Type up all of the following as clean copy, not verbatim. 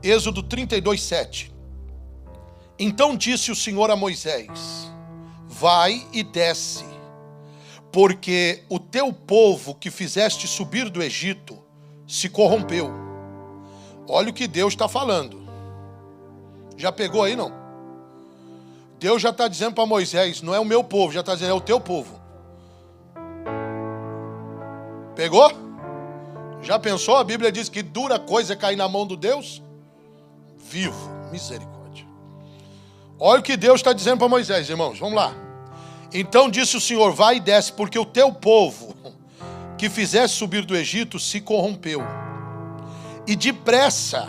Êxodo 32, 7. Então disse o Senhor a Moisés: vai e desce, porque o teu povo que fizeste subir do Egito se corrompeu. Olha o que Deus está falando. Já pegou aí, não? Deus já está dizendo para Moisés: não é o meu povo, já está dizendo, é o teu povo. Pegou? Já pensou? A Bíblia diz que dura coisa é cair na mão do Deus vivo. Misericórdia. Olha o que Deus está dizendo para Moisés, irmãos. Vamos lá. Então disse o Senhor: vai e desce, porque o teu povo que fizeste subir do Egito se corrompeu, e depressa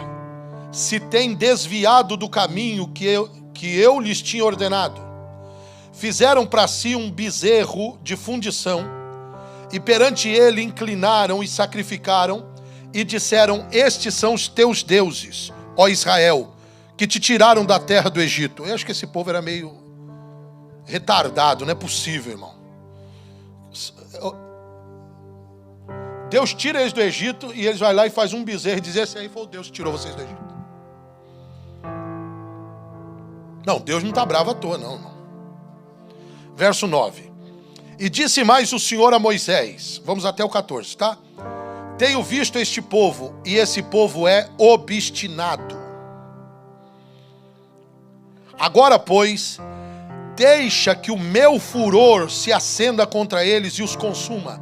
se tem desviado do caminho que eu lhes tinha ordenado. Fizeram para si um bezerro de fundição, e perante ele inclinaram e sacrificaram, e disseram: estes são os teus deuses, ó Israel, que te tiraram da terra do Egito. Eu acho que esse povo era meio retardado, não é possível, irmão. Deus tira eles do Egito e eles vão lá e faz um bezerro e diz: esse aí foi o Deus que tirou vocês do Egito. Não, Deus não está bravo à toa, não, irmão. Verso 9. E disse mais o Senhor a Moisés, vamos até o 14, tá? Tenho visto este povo, e esse povo é obstinado. Agora, pois, deixa que o meu furor se acenda contra eles e os consuma,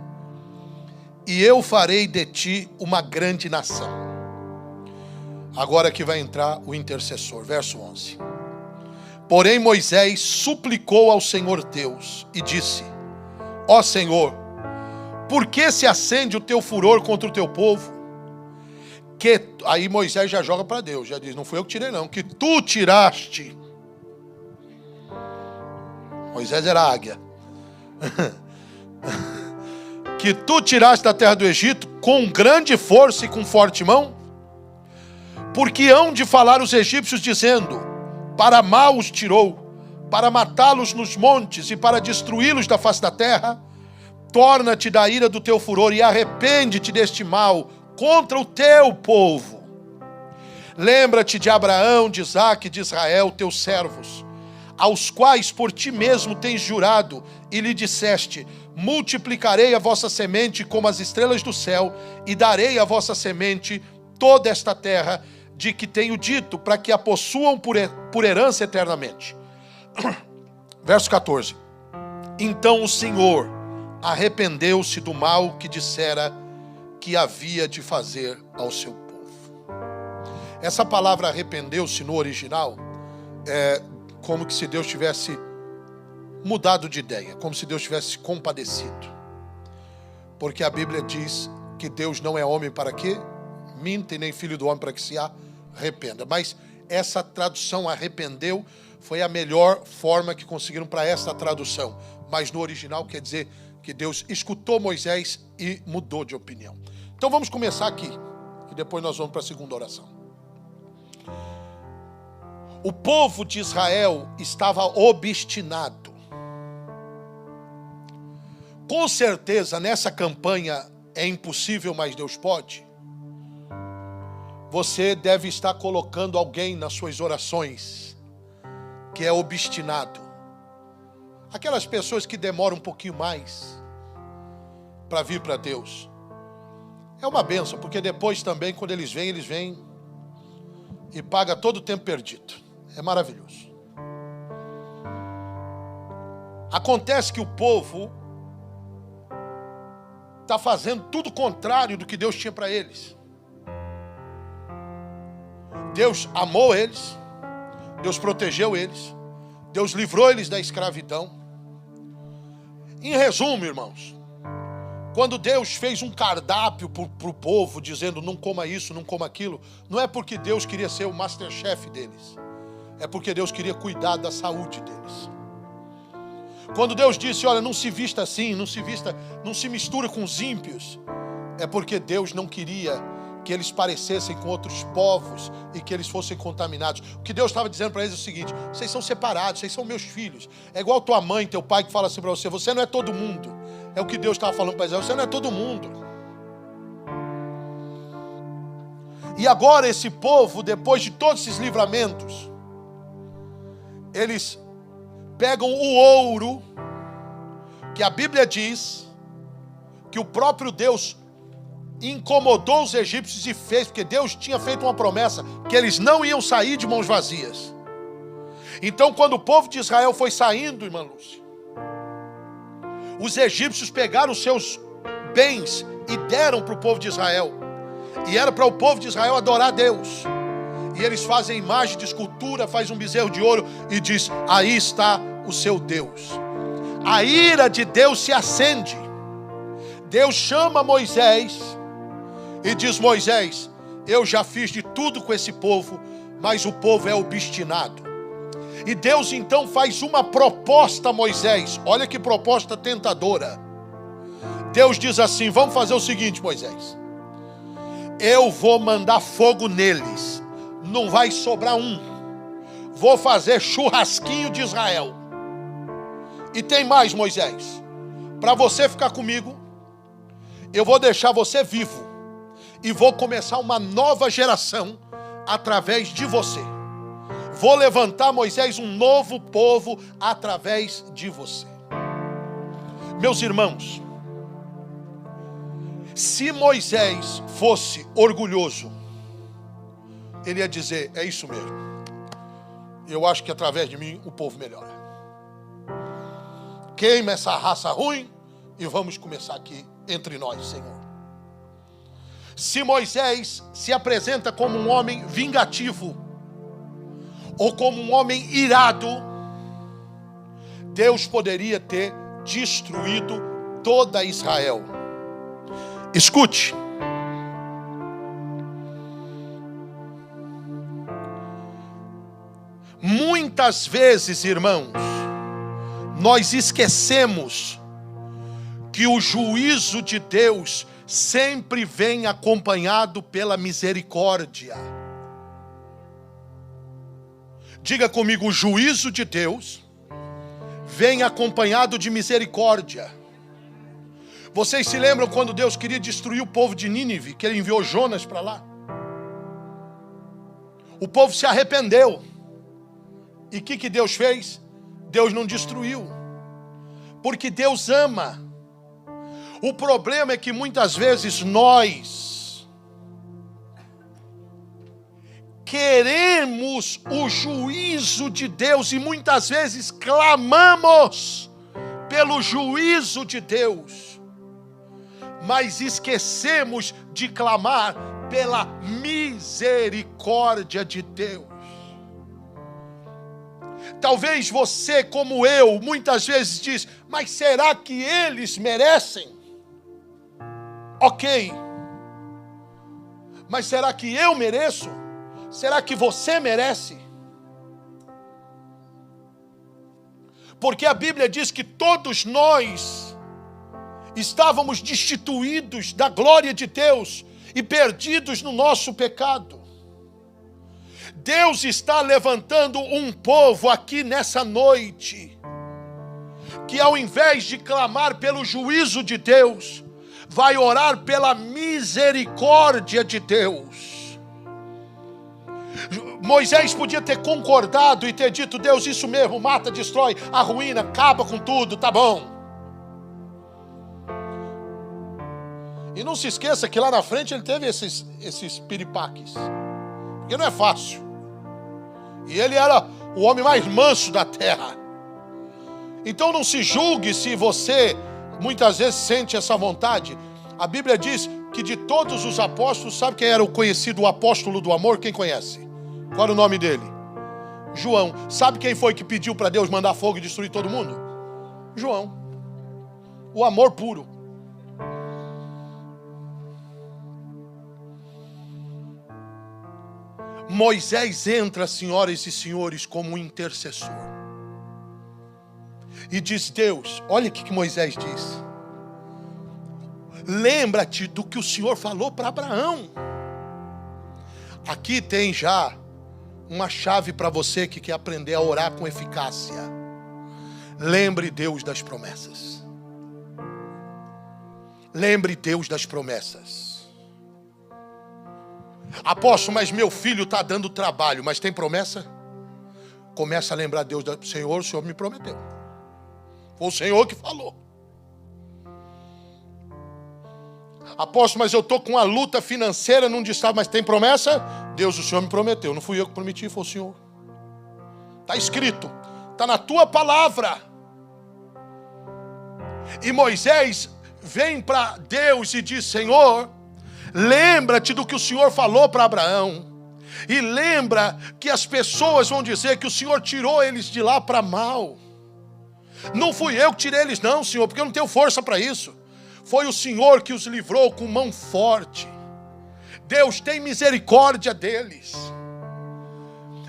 e eu farei de ti uma grande nação. Agora que vai entrar o intercessor, verso 11. Porém Moisés suplicou ao Senhor Deus e disse: ó Senhor, por que se acende o teu furor contra o teu povo? Aí Moisés já joga para Deus, já diz: não fui eu que tirei não, que tu tiraste. Moisés era águia. Que tu tiraste da terra do Egito com grande força e com forte mão? Porque hão de falar os egípcios dizendo: para mal os tirou, para matá-los nos montes e para destruí-los da face da terra. Torna-te da ira do teu furor e arrepende-te deste mal contra o teu povo. Lembra-te de Abraão, de Isaque e de Israel, teus servos, aos quais por ti mesmo tens jurado, e lhe disseste: multiplicarei a vossa semente como as estrelas do céu, e darei à vossa semente toda esta terra, de que tenho dito, para que a possuam por herança eternamente. Verso 14. Então o Senhor arrependeu-se do mal que dissera que havia de fazer ao seu povo. Essa palavra arrependeu-se no original é como que se Deus tivesse mudado de ideia, como se Deus tivesse compadecido. Porque a Bíblia diz que Deus não é homem para que minta, e nem filho do homem para que se arrependa. Mas essa tradução arrependeu foi a melhor forma que conseguiram para essa tradução. Mas no original quer dizer que Deus escutou Moisés e mudou de opinião. Então vamos começar aqui, e depois nós vamos para a segunda oração. O povo de Israel estava obstinado. Com certeza nessa campanha é impossível, mas Deus pode. Você deve estar colocando alguém nas suas orações que é obstinado. Aquelas pessoas que demoram um pouquinho mais para vir para Deus. É uma bênção, porque depois também, quando eles vêm e pagam todo o tempo perdido. É maravilhoso. Acontece que o povo está fazendo tudo contrário do que Deus tinha para eles. Deus amou eles, Deus protegeu eles, Deus livrou eles da escravidão. Em resumo, irmãos, quando Deus fez um cardápio para o povo, dizendo não coma isso, não coma aquilo, não é porque Deus queria ser o masterchef deles, é porque Deus queria cuidar da saúde deles. Quando Deus disse: olha, não se vista assim, não se mistura com os ímpios, é porque Deus não queria que eles parecessem com outros povos e que eles fossem contaminados. O que Deus estava dizendo para eles é o seguinte: vocês são separados, vocês são meus filhos. É igual tua mãe, teu pai que fala assim para você: você não é todo mundo. É o que Deus estava falando para Israel: você não é todo mundo. E agora esse povo, depois de todos esses livramentos, eles pegam o ouro, que a Bíblia diz que o próprio Deus incomodou os egípcios e fez, porque Deus tinha feito uma promessa que eles não iam sair de mãos vazias. Então, quando o povo de Israel foi saindo, irmã Lúcia, os egípcios pegaram os seus bens e deram para o povo de Israel. E era para o povo de Israel adorar a Deus. E eles fazem imagem de escultura, faz um bezerro de ouro e diz: aí está o seu Deus. A ira de Deus se acende. Deus chama Moisés e diz: Moisés, eu já fiz de tudo com esse povo, mas o povo é obstinado. E Deus então faz uma proposta a Moisés. Olha que proposta tentadora. Deus diz assim: vamos fazer o seguinte, Moisés, eu vou mandar fogo neles, não vai sobrar um. Vou fazer churrasquinho de Israel. E tem mais, Moisés, para você ficar comigo, eu vou deixar você vivo e vou começar uma nova geração através de você. Vou levantar, Moisés, um novo povo através de você. Meus irmãos, se Moisés fosse orgulhoso, ele ia dizer: é isso mesmo, eu acho que através de mim o povo melhora. Queima essa raça ruim e vamos começar aqui entre nós, Senhor. Se Moisés se apresenta como um homem vingativo ou como um homem irado, Deus poderia ter destruído toda Israel. Escute. Muitas vezes, irmãos, nós esquecemos que o juízo de Deus sempre vem acompanhado pela misericórdia. Diga comigo: o juízo de Deus vem acompanhado de misericórdia. Vocês se lembram quando Deus queria destruir o povo de Nínive, que ele enviou Jonas para lá? O povo se arrependeu. E o que Deus fez? Deus não destruiu, porque Deus ama. O problema é que muitas vezes nós queremos o juízo de Deus e muitas vezes clamamos pelo juízo de Deus, mas esquecemos de clamar pela misericórdia de Deus. Talvez você, como eu, muitas vezes diz: mas será que eles merecem? Ok. Mas será que eu mereço? Será que você merece? Porque a Bíblia diz que todos nós estávamos destituídos da glória de Deus e perdidos no nosso pecado. Deus está levantando um povo aqui nessa noite, que ao invés de clamar pelo juízo de Deus, vai orar pela misericórdia de Deus. Moisés podia ter concordado e ter dito: Deus, isso mesmo, mata, destrói, arruína, acaba com tudo, tá bom. E não se esqueça que lá na frente ele teve esses piripaques, porque não é fácil. E ele era o homem mais manso da terra. Então não se julgue se você muitas vezes sente essa vontade. A Bíblia diz que de todos os apóstolos, sabe quem era o conhecido apóstolo do amor? Quem conhece? Qual era o nome dele? João. Sabe quem foi que pediu para Deus mandar fogo e destruir todo mundo? João. O amor puro. Moisés entra, senhoras e senhores, como um intercessor. E diz: Deus, olha o que Moisés diz. Lembra-te do que o Senhor falou para Abraão. Aqui tem já uma chave para você que quer aprender a orar com eficácia. Lembre Deus das promessas. Lembre Deus das promessas. Apóstolo, mas meu filho está dando trabalho, mas tem promessa? Começa a lembrar Deus, Senhor, o Senhor me prometeu. Foi o Senhor que falou. Apóstolo, mas eu estou com uma luta financeira num estado, mas tem promessa? Deus, o Senhor me prometeu. Não fui eu que prometi, foi o Senhor. Está escrito, está na tua palavra. E Moisés vem para Deus e diz, Senhor, lembra-te do que o Senhor falou para Abraão. E lembra que as pessoas vão dizer que o Senhor tirou eles de lá para mal. Não fui eu que tirei eles não, Senhor, porque eu não tenho força para isso. Foi o Senhor que os livrou com mão forte. Deus tem misericórdia deles.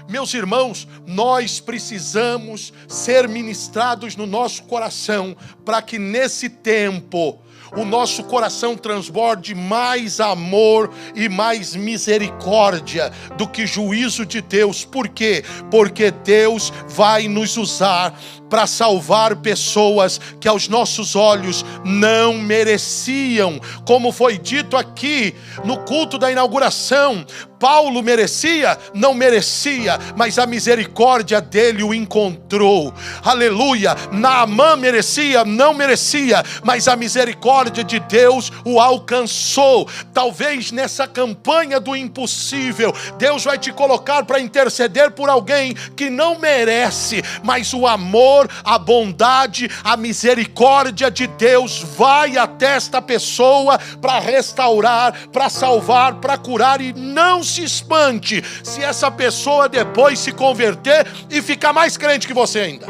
Meus irmãos, nós precisamos ser ministrados no nosso coração para que nesse tempo o nosso coração transborde mais amor e mais misericórdia do que juízo de Deus. Por quê? Porque Deus vai nos usar para salvar pessoas que aos nossos olhos não mereciam. Como foi dito aqui no culto da inauguração, Paulo merecia? Não merecia, mas a misericórdia dele o encontrou. Aleluia! Naamã merecia? Não merecia, mas a misericórdia de Deus o alcançou. Talvez nessa campanha do impossível, Deus vai te colocar para interceder por alguém que não merece, mas o amor, a bondade, a misericórdia de Deus vai até esta pessoa para restaurar, para salvar, para curar. E não se espante se essa pessoa depois se converter e ficar mais crente que você ainda.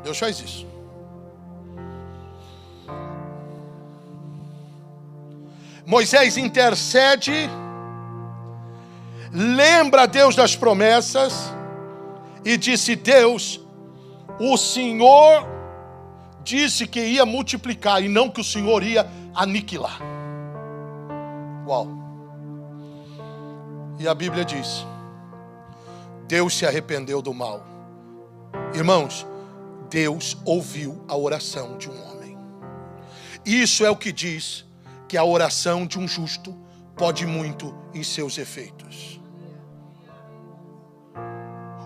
Deus faz isso. Moisés intercede, lembra Deus das promessas e disse, Deus, o Senhor disse que ia multiplicar e não que o Senhor ia aniquilar. Uau! E a Bíblia diz, Deus se arrependeu do mal. Irmãos, Deus ouviu a oração de um homem. Isso é o que diz que a oração de um justo pode muito em seus efeitos.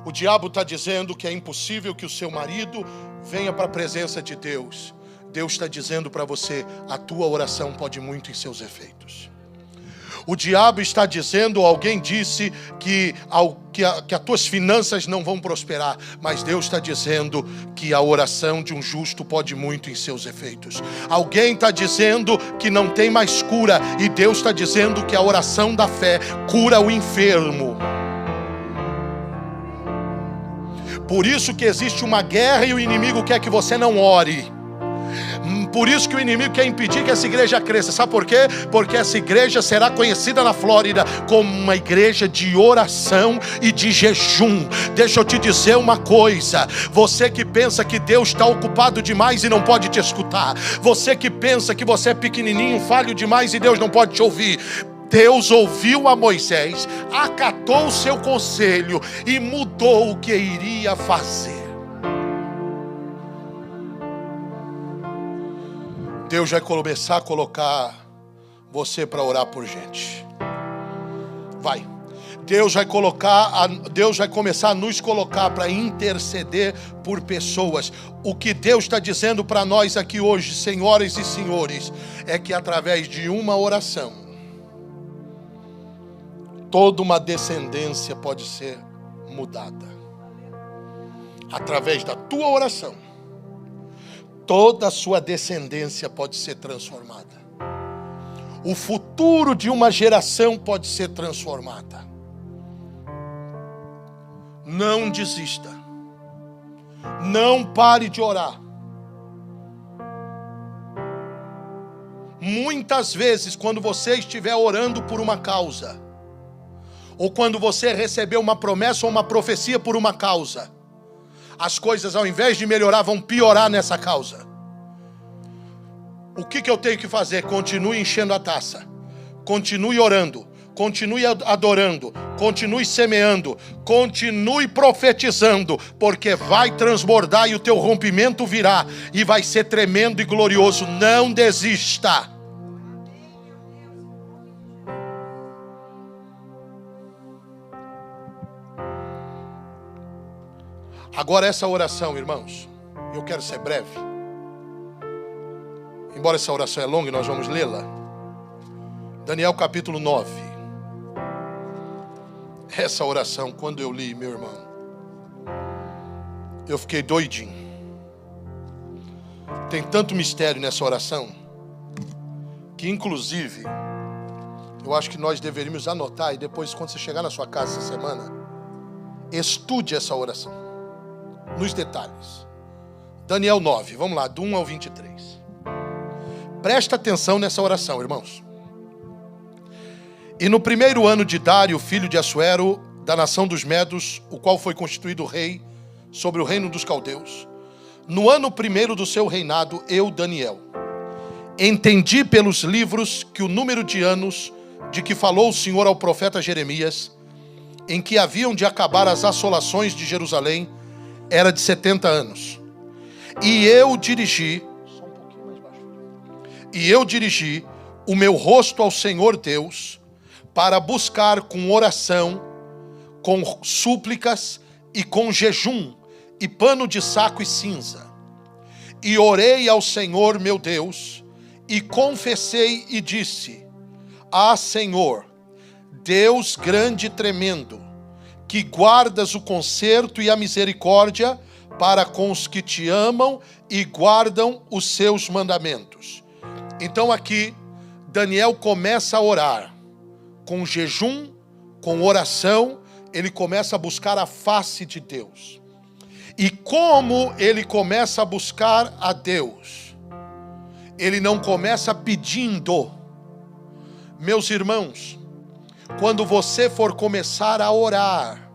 O diabo está dizendo que é impossível que o seu marido venha para a presença de Deus. Deus está dizendo para você, a tua oração pode muito em seus efeitos. O diabo está dizendo, alguém disse que as tuas finanças não vão prosperar, mas Deus está dizendo que a oração de um justo pode muito em seus efeitos. Alguém está dizendo que não tem mais cura, e Deus está dizendo que a oração da fé cura o enfermo. Por isso que existe uma guerra e o inimigo quer que você não ore. Por isso que o inimigo quer impedir que essa igreja cresça. Sabe por quê? Porque essa igreja será conhecida na Flórida como uma igreja de oração e de jejum. Deixa eu te dizer uma coisa. Você que pensa que Deus está ocupado demais e não pode te escutar. Você que pensa que você é pequenininho, falho demais e Deus não pode te ouvir. Deus ouviu a Moisés, acatou o seu conselho e mudou o que iria fazer. Deus vai começar a colocar você para orar por gente. Vai. Deus vai começar a nos colocar para interceder por pessoas. O que Deus está dizendo para nós aqui hoje, senhoras e senhores, é que através de uma oração, toda uma descendência pode ser mudada. Através da tua oração, toda a sua descendência pode ser transformada. O futuro de uma geração pode ser transformada. Não desista. Não pare de orar. Muitas vezes, quando você estiver orando por uma causa, ou quando você receber uma promessa ou uma profecia por uma causa, as coisas, ao invés de melhorar, vão piorar nessa causa. O que eu tenho que fazer? Continue enchendo a taça. Continue orando. Continue adorando. Continue semeando. Continue profetizando. Porque vai transbordar e o teu rompimento virá. E vai ser tremendo e glorioso. Não desista. Agora essa oração, irmãos, eu quero ser breve. Embora essa oração é longa e nós vamos lê-la. Daniel capítulo 9. Essa oração, quando eu li, meu irmão, eu fiquei doidinho. Tem tanto mistério nessa oração, que inclusive, eu acho que nós deveríamos anotar, e depois quando você chegar na sua casa essa semana, estude essa oração, nos detalhes. Daniel 9, vamos lá, do 1 ao 23. Presta atenção nessa oração, irmãos. E no primeiro ano de Dário, filho de Assuero, da nação dos Medos, o qual foi constituído rei sobre o reino dos caldeus, no ano primeiro do seu reinado, eu, Daniel, entendi pelos livros que o número de anos de que falou o Senhor ao profeta Jeremias, em que haviam de acabar as assolações de Jerusalém, era de 70 anos. E eu dirigi o meu rosto ao Senhor Deus, para buscar com oração, com súplicas e com jejum, e pano de saco e cinza. E orei ao Senhor meu Deus, e confessei e disse: Ah, Senhor, Deus grande e tremendo, que guardas o conserto e a misericórdia para com os que te amam e guardam os seus mandamentos. Então aqui, Daniel começa a orar, com jejum, com oração, ele começa a buscar a face de Deus. E como ele começa a buscar a Deus? Ele não começa pedindo. Meus irmãos, quando você for começar a orar,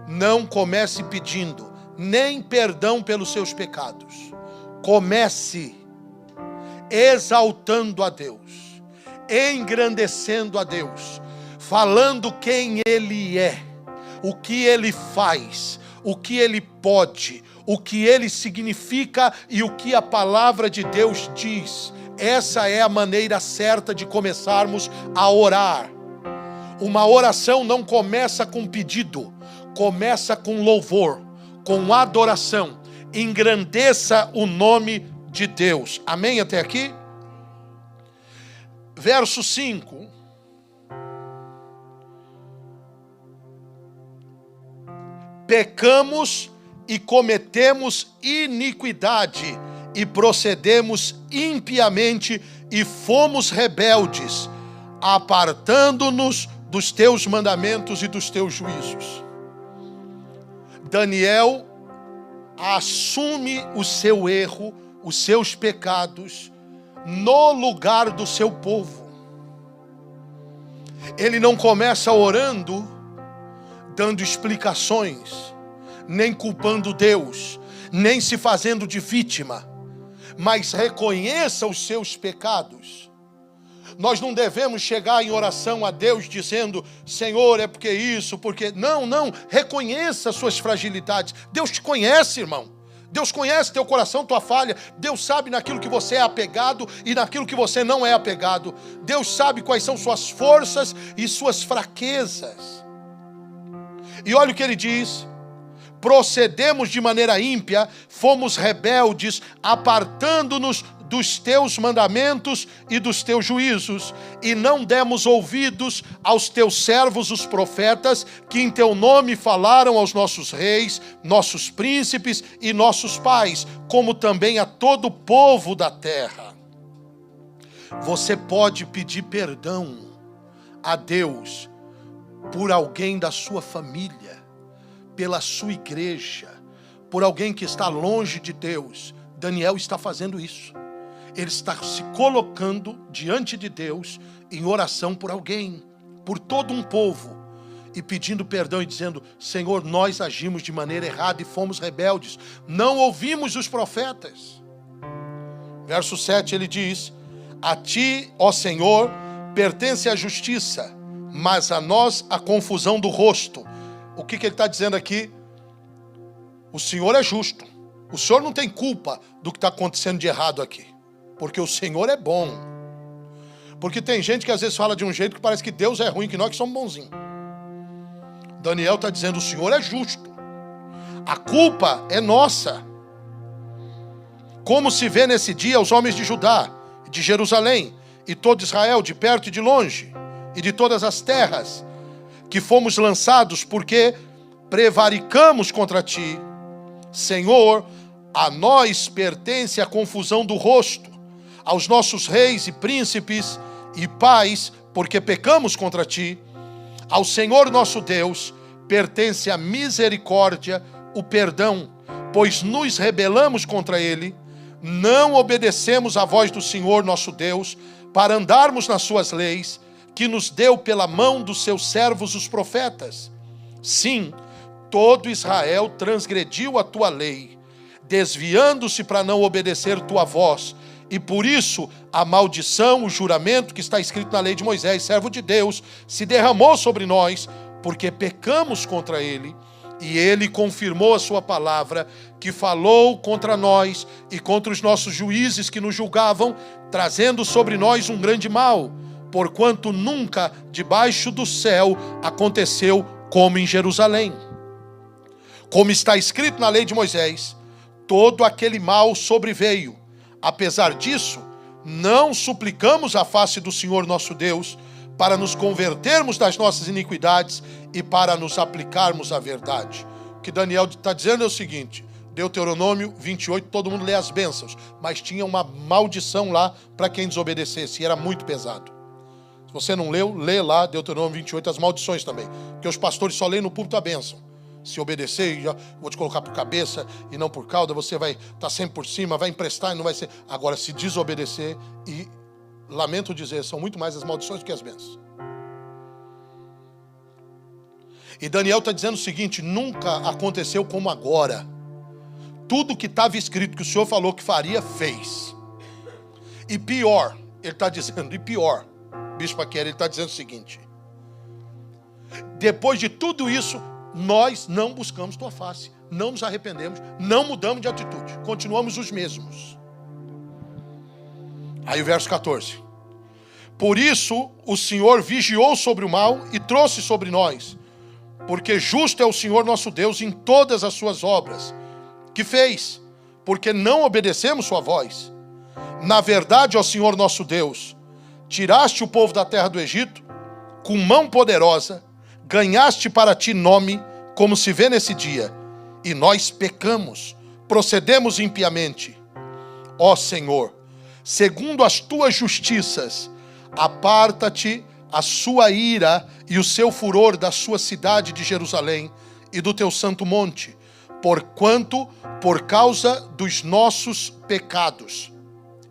não comece pedindo, nem perdão pelos seus pecados. Comece exaltando a Deus, engrandecendo a Deus, falando quem Ele é, o que Ele faz, o que Ele pode, o que Ele significa e o que a palavra de Deus diz. Essa é a maneira certa de começarmos a orar. Uma oração não começa com pedido, começa com louvor, com adoração. Engrandeça o nome de Deus. Amém até aqui? Verso 5. Pecamos e cometemos iniquidade, e procedemos impiamente, e fomos rebeldes, apartando-nos dos teus mandamentos e dos teus juízos. Daniel assume o seu erro, os seus pecados, no lugar do seu povo. Ele não começa orando, dando explicações, nem culpando Deus, nem se fazendo de vítima, mas reconheça os seus pecados. Nós não devemos chegar em oração a Deus dizendo: Senhor, é porque isso, porque... Não, reconheça as suas fragilidades. Deus te conhece, irmão. Deus conhece teu coração, tua falha. Deus sabe naquilo que você é apegado e naquilo que você não é apegado. Deus sabe quais são suas forças e suas fraquezas. E olha o que ele diz: procedemos de maneira ímpia, fomos rebeldes, apartando-nos dos teus mandamentos e dos teus juízos, e não demos ouvidos aos teus servos, os profetas, que em teu nome falaram aos nossos reis, nossos príncipes e nossos pais, como também a todo o povo da terra. Você pode pedir perdão a Deus por alguém da sua família, pela sua igreja, por alguém que está longe de Deus. Daniel está fazendo isso. Ele está se colocando diante de Deus em oração por alguém, por todo um povo, e pedindo perdão e dizendo: Senhor, nós agimos de maneira errada e fomos rebeldes, não ouvimos os profetas. Verso 7 ele diz: a ti, ó Senhor, pertence a justiça, mas a nós a confusão do rosto. O que ele está dizendo aqui? O Senhor é justo. O Senhor não tem culpa do que está acontecendo de errado aqui, porque o Senhor é bom. Porque tem gente que às vezes fala de um jeito que parece que Deus é ruim, que nós que somos bonzinhos. Daniel está dizendo: o Senhor é justo. A culpa é nossa. Como se vê nesse dia os homens de Judá, de Jerusalém, e todo Israel, de perto e de longe, e de todas as terras, que fomos lançados porque prevaricamos contra ti. Senhor, a nós pertence a confusão do rosto, aos nossos reis e príncipes e pais, porque pecamos contra ti. Ao Senhor nosso Deus pertence a misericórdia, o perdão, pois nos rebelamos contra ele, não obedecemos à voz do Senhor nosso Deus, para andarmos nas suas leis, que nos deu pela mão dos seus servos os profetas. Sim, todo Israel transgrediu a tua lei, desviando-se para não obedecer tua voz, e por isso a maldição, o juramento que está escrito na lei de Moisés, servo de Deus, se derramou sobre nós, porque pecamos contra ele, e ele confirmou a sua palavra, que falou contra nós e contra os nossos juízes que nos julgavam, trazendo sobre nós um grande mal, porquanto nunca debaixo do céu aconteceu como em Jerusalém. Como está escrito na lei de Moisés, todo aquele mal sobreveio. Apesar disso, não suplicamos a face do Senhor nosso Deus, para nos convertermos das nossas iniquidades e para nos aplicarmos à verdade. O que Daniel está dizendo é o seguinte: Deuteronômio 28, todo mundo lê as bênçãos, mas tinha uma maldição lá para quem desobedecesse, e era muito pesado. Se você não leu, lê lá Deuteronômio 28, as maldições também, porque os pastores só leem no púlpito a bênção. Se obedecer, já vou te colocar por cabeça e não por cauda, você vai estar sempre por cima, vai emprestar e não vai ser. Agora, se desobedecer, e lamento dizer, são muito mais as maldições do que as bênçãos. E Daniel está dizendo o seguinte: nunca aconteceu como agora. Tudo que estava escrito que o Senhor falou que faria, fez. E pior, ele está dizendo, e pior, Bispo Aquera, ele está dizendo o seguinte: depois de tudo isso, nós não buscamos tua face, não nos arrependemos, não mudamos de atitude, continuamos os mesmos. Aí o verso 14: por isso o Senhor vigiou sobre o mal e trouxe sobre nós, porque justo é o Senhor nosso Deus em todas as suas obras que fez, porque não obedecemos sua voz. Na verdade, ó Senhor nosso Deus, tiraste o povo da terra do Egito com mão poderosa, ganhaste para ti nome, como se vê nesse dia, e nós pecamos, procedemos impiamente. Ó Senhor, segundo as tuas justiças, aparta-te a sua ira e o seu furor da sua cidade de Jerusalém e do teu santo monte, porquanto, por causa dos nossos pecados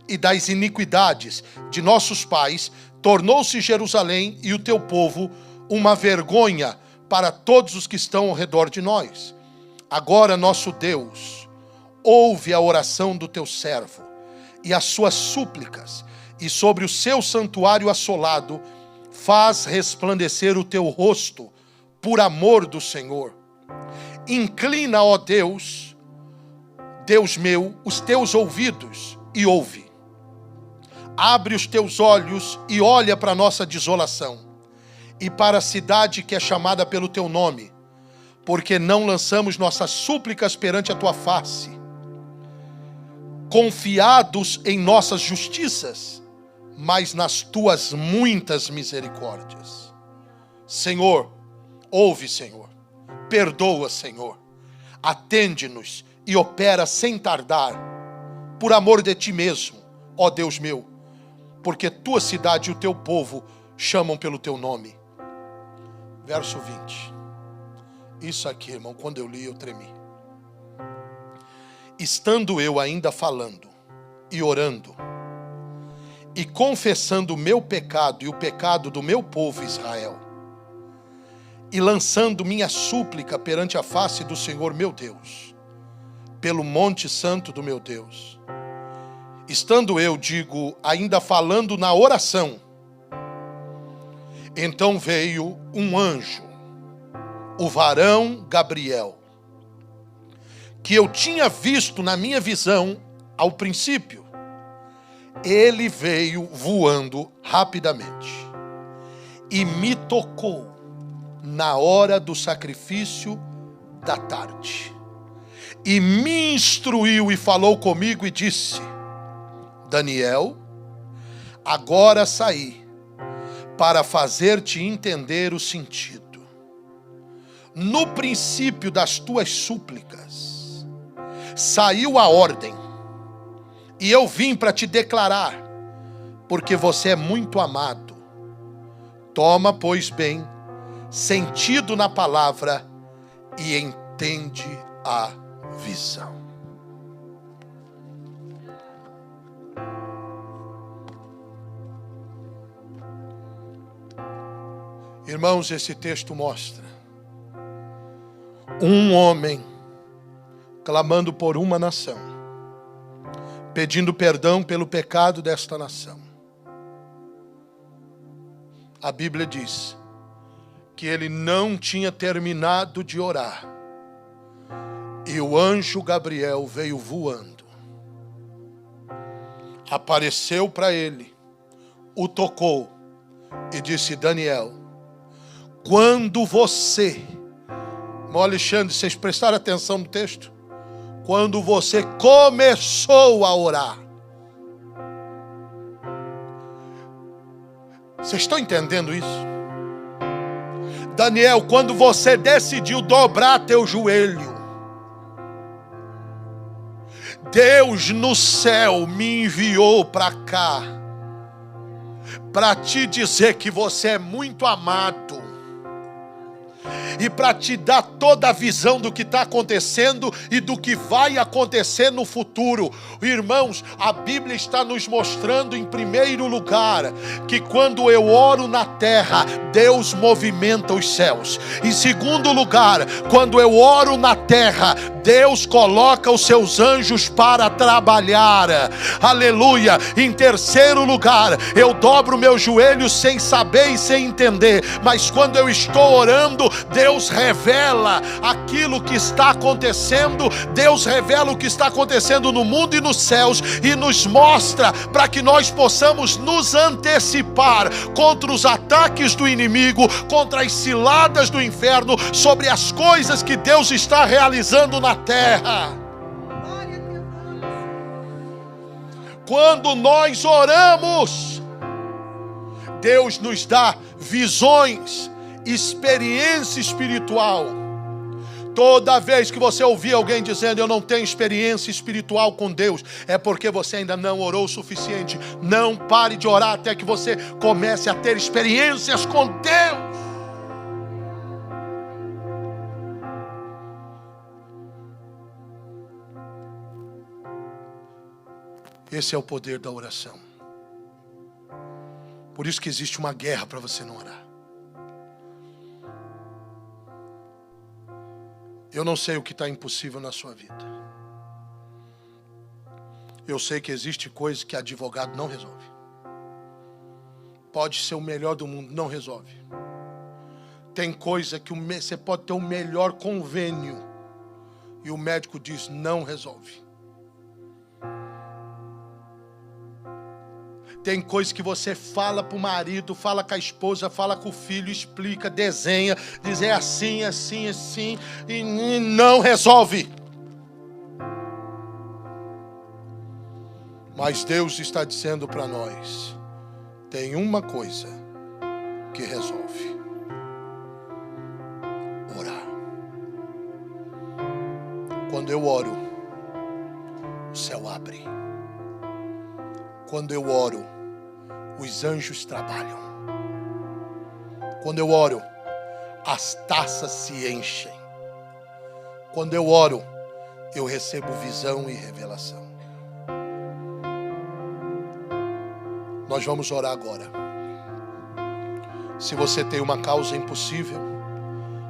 e das iniquidades de nossos pais, tornou-se Jerusalém e o teu povo uma vergonha para todos os que estão ao redor de nós. Agora, nosso Deus, ouve a oração do teu servo e as suas súplicas, e sobre o seu santuário assolado, faz resplandecer o teu rosto, por amor do Senhor. Inclina, ó Deus, Deus meu, os teus ouvidos e ouve. Abre os teus olhos e olha para a nossa desolação, e para a cidade que é chamada pelo teu nome, porque não lançamos nossas súplicas perante a tua face, confiados em nossas justiças, mas nas tuas muitas misericórdias. Senhor, ouve, Senhor, perdoa, Senhor, atende-nos e opera sem tardar, por amor de ti mesmo, ó Deus meu, porque tua cidade e o teu povo chamam pelo teu nome. Verso 20. Isso aqui, irmão, quando eu li, eu tremi. Estando eu ainda falando e orando e confessando o meu pecado e o pecado do meu povo Israel, e lançando minha súplica perante a face do Senhor meu Deus, pelo monte santo do meu Deus, estando eu, digo, ainda falando na oração, então veio um anjo, o varão Gabriel, que eu tinha visto na minha visão ao princípio. Ele veio voando rapidamente e me tocou na hora do sacrifício da tarde. e me instruiu e falou comigo e disse: Daniel, agora saí para fazer-te entender o sentido. No princípio das tuas súplicas saiu a ordem, e eu vim para te declarar, porque você é muito amado. Toma, pois, bem sentido na palavra e entende a visão. Irmãos, esse texto mostra um homem clamando por uma nação, pedindo perdão pelo pecado desta nação. A Bíblia diz que ele não tinha terminado de orar, e o anjo Gabriel veio voando, apareceu para ele, o tocou e disse: Daniel, quando você, irmão Alexandre, vocês prestaram atenção no texto? Quando você começou a orar, vocês estão entendendo isso? Daniel, quando você decidiu dobrar teu joelho, Deus no céu me enviou para cá para te dizer que você é muito amado e para te dar toda a visão do que está acontecendo e do que vai acontecer no futuro. Irmãos, a Bíblia está nos mostrando, em primeiro lugar, que quando eu oro na terra, Deus movimenta os céus. Em segundo lugar, quando eu oro na terra, Deus coloca os seus anjos para trabalhar. Aleluia. Em terceiro lugar, eu dobro meus joelhos sem saber e sem entender, mas quando eu estou orando, Deus revela aquilo que está acontecendo. Deus revela o que está acontecendo no mundo e nos céus e nos mostra para que nós possamos nos antecipar contra os ataques do inimigo, contra as ciladas do inferno, sobre as coisas que Deus está realizando na terra. Quando nós oramos, Deus nos dá visões, experiência espiritual. Toda vez que você ouvir alguém dizendo: eu não tenho experiência espiritual com Deus, é porque você ainda não orou o suficiente. Não pare de orar até que você comece a ter experiências com Deus. Esse é o poder da oração. Por isso que existe uma guerra para você não orar. Eu não sei o que está impossível na sua vida. Eu sei que existe coisa que advogado não resolve. Pode ser o melhor do mundo, não resolve. Tem coisa que você pode ter o melhor convênio e o médico diz: não resolve. Tem coisa que você fala para o marido, fala com a esposa, fala com o filho, explica, desenha, diz é assim, assim, assim, e não resolve. Mas Deus está dizendo para nós: tem uma coisa que resolve: orar. Quando eu oro, o céu abre. Quando eu oro, os anjos trabalham. Quando eu oro, as taças se enchem. Quando eu oro, eu recebo visão e revelação. Nós vamos orar agora. Se você tem uma causa impossível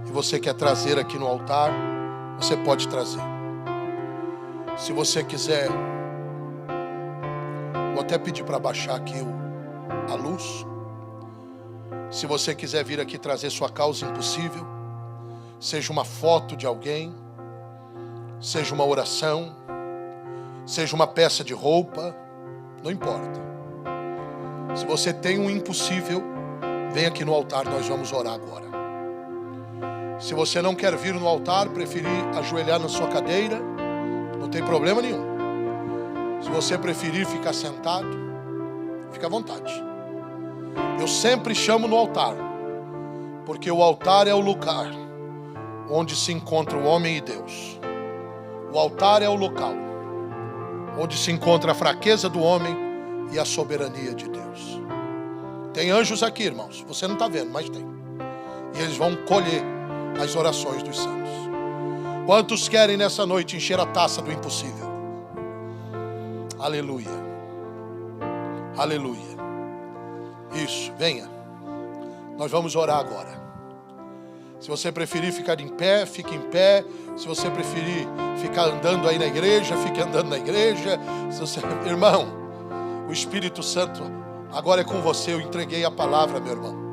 e você quer trazer aqui no altar, você pode trazer. Se você quiser, vou até pedir para baixar aqui a luz. Se você quiser vir aqui trazer sua causa impossível, seja uma foto de alguém, seja uma oração, seja uma peça de roupa, não importa. Se você tem um impossível, vem aqui no altar, nós vamos orar agora. Se você não quer vir no altar, preferir ajoelhar na sua cadeira, não tem problema nenhum. Se você preferir ficar sentado, fica à vontade. Eu sempre chamo no altar, porque o altar é o lugar onde se encontra o homem e Deus. O altar é o local onde se encontra a fraqueza do homem e a soberania de Deus. Tem anjos aqui, irmãos, você não está vendo, mas tem. E eles vão colher as orações dos santos. Quantos querem nessa noite encher a taça do impossível? Aleluia. Aleluia. Isso, venha. Nós vamos orar agora. Se você preferir ficar em pé, fique em pé. Se você preferir ficar andando aí na igreja, fique andando na igreja. Se você... Irmão, o Espírito Santo agora é com você. Eu entreguei a palavra, meu irmão.